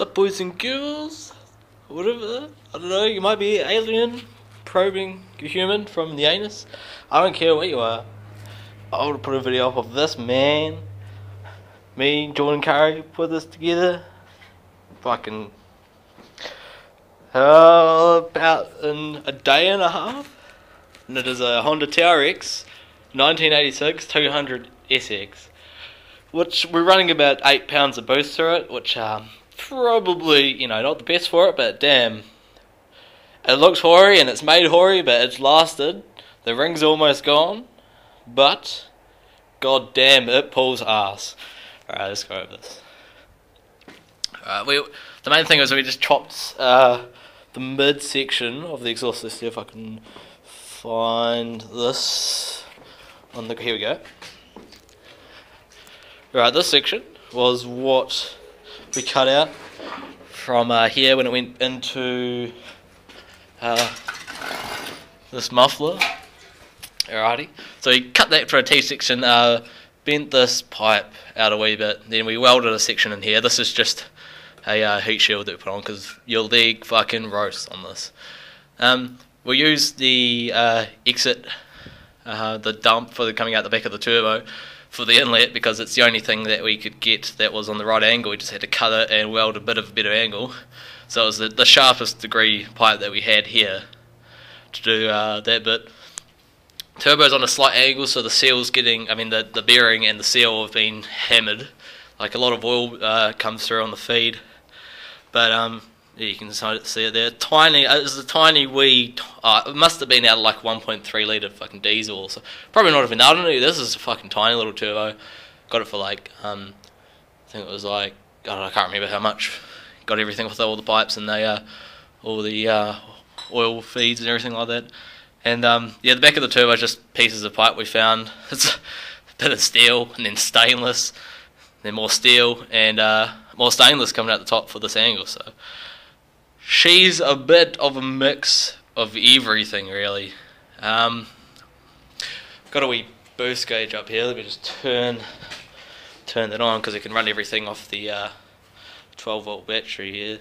What's up, boys and girls? Whatever. I don't know, you might be alien, probing a human from the anus. I don't care what you are. I want to put a video up of this man. Me, Jordan Curry, put this together. Fucking... about in a day and a half. And it is a Honda TRX 1986 200sx. Which we're running about 8 pounds of boost through it, which probably, you know, not the best for it, but damn, it looks hoary and it's made hoary, but it's lasted. The ring's almost gone, but god damn, it pulls ass. Alright, let's go over this. The main thing is we just chopped the mid section of the exhaust. Let's see if I can find this on the, here we go. Right, this section was what we cut out from here when it went into this muffler. Alrighty, so we cut that for a T-section, bent this pipe out a wee bit, then we welded a section in here. This is just a heat shield that we put on because your leg fucking roasts on this. We used the exit, the dump for the coming out the back of the turbo for the inlet because it's the only thing that we could get that was on the right angle. We just had to cut it and weld a bit of a better angle. So it was the sharpest degree pipe that we had here to do that bit. Turbo's on a slight angle, so the seal's getting, I mean the bearing and the seal have been hammered. Like a lot of oil comes through on the feed. But yeah, you can see it there. Tiny, it was a tiny wee, it must have been out of like 1.3 litre fucking diesel, so probably not even, I don't know, this is a fucking tiny little turbo. Got it for like, I think it was like, I don't know, I can't remember how much. Got everything with all the pipes and all the oil feeds and everything like that. And yeah, the back of the turbo is just pieces of pipe we found. It's a bit of steel and then stainless, then more steel and more stainless coming out the top for this angle, so. She's a bit of a mix of everything, really. Got a wee boost gauge up here. Let me just turn that on because it can run everything off the 12-volt battery here.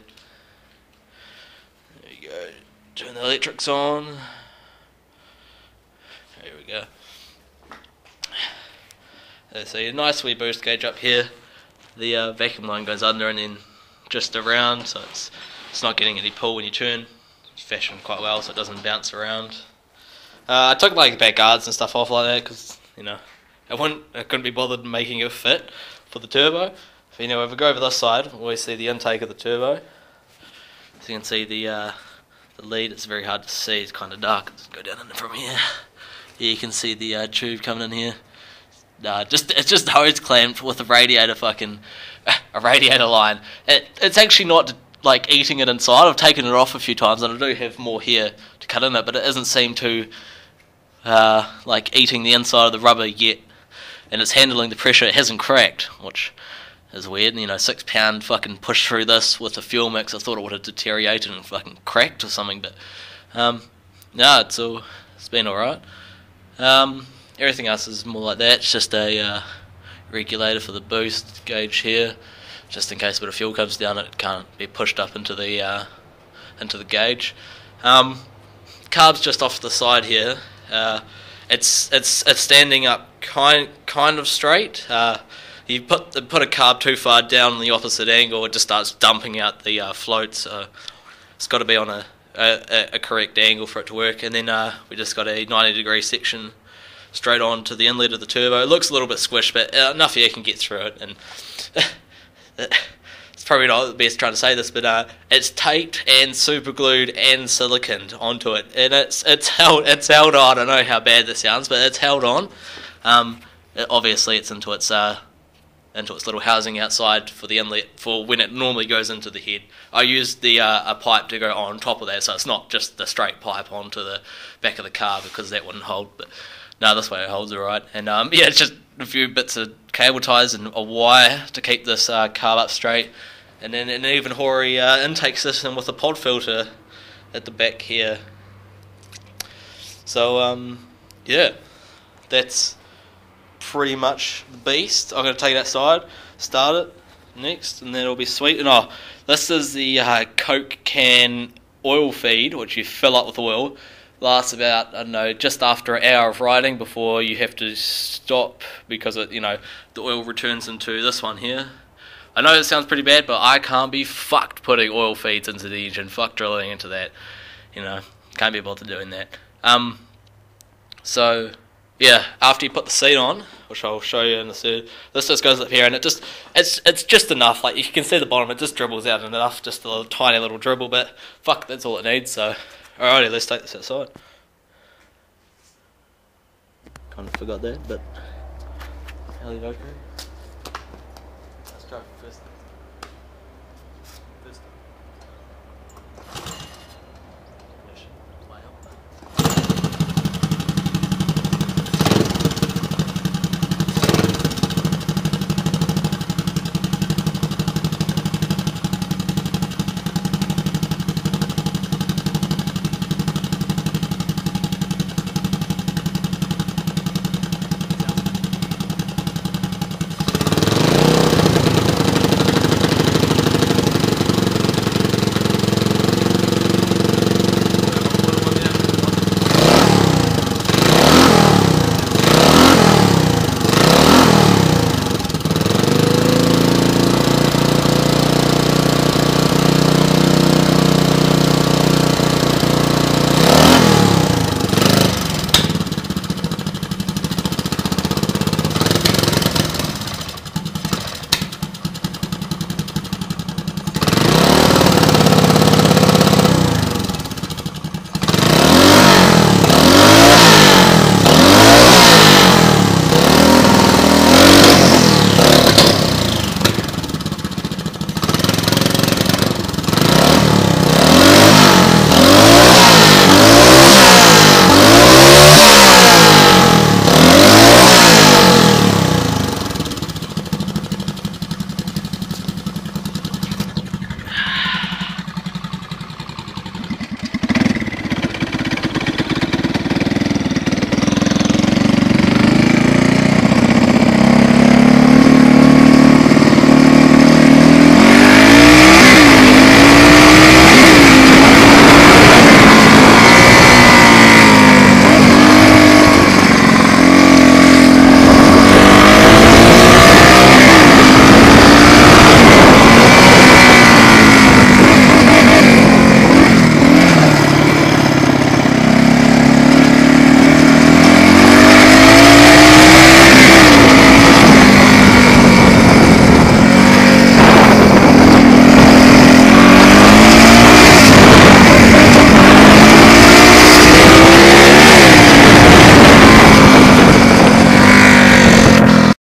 There you go. Turn the electrics on. There we go. So a nice wee boost gauge up here. The vacuum line goes under and then just around, so it's not getting any pull when you turn. It's fashioned quite well so it doesn't bounce around. I took like the back guards and stuff off like that because, you know, I couldn't be bothered making it fit for the turbo. So, you know, if we go over this side, we always see the intake of the turbo. So you can see the lead. It's very hard to see, it's kind of dark. Let's go down in from here. Here you can see the tube coming in here. It's just hose clamped with a radiator a radiator line. It's actually not like eating it inside. I've taken it off a few times and I do have more here to cut in it, but it doesn't seem to like eating the inside of the rubber yet, and it's handling the pressure. It hasn't cracked, which is weird. You know, 6 pound fucking push through this with a fuel mix. I thought it would have deteriorated and fucking cracked or something, but no, it's been alright. Everything else is more like that. It's just a regulator for the boost gauge here, just in case a bit of fuel comes down, it can't be pushed up into the gauge. Carb's just off the side here. It's standing up kind of straight. You put a carb too far down on the opposite angle, it just starts dumping out the float. So it's got to be on a correct angle for it to work. And then we just got a 90-degree section straight on to the inlet of the turbo. It looks a little bit squished, but enough air can get through it. And it's probably not the best trying to say this, but it's taped and super glued and siliconed onto it, and it's held on. I don't know how bad this sounds, but it's held on. Obviously, it's into its little housing outside for the inlet for when it normally goes into the head. I used the a pipe to go on top of that, so it's not just the straight pipe onto the back of the car because that wouldn't hold. But no, this way it holds alright. And yeah, it's just a few bits of cable ties and a wire to keep this carb up straight, and then an even hoary intake system with a pod filter at the back here. So yeah, that's pretty much the beast. I'm going to take it outside, start it, next, and then it'll be sweet. And oh, this is the Coke can oil feed, which you fill up with oil. Lasts about, I don't know, just after an hour of riding before you have to stop because it, the oil returns into this one here. I know it sounds pretty bad, but I can't be fucked putting oil feeds into the engine. Fuck drilling into that. Can't be bothered doing that. So yeah, after you put the seat on, which I'll show you in a third, this just goes up here, and it's just enough. Like, you can see the bottom, it just dribbles out enough, just a tiny little dribble, but fuck, that's all it needs. So alrighty, let's take this outside. Kind of forgot that, but hell, you okay?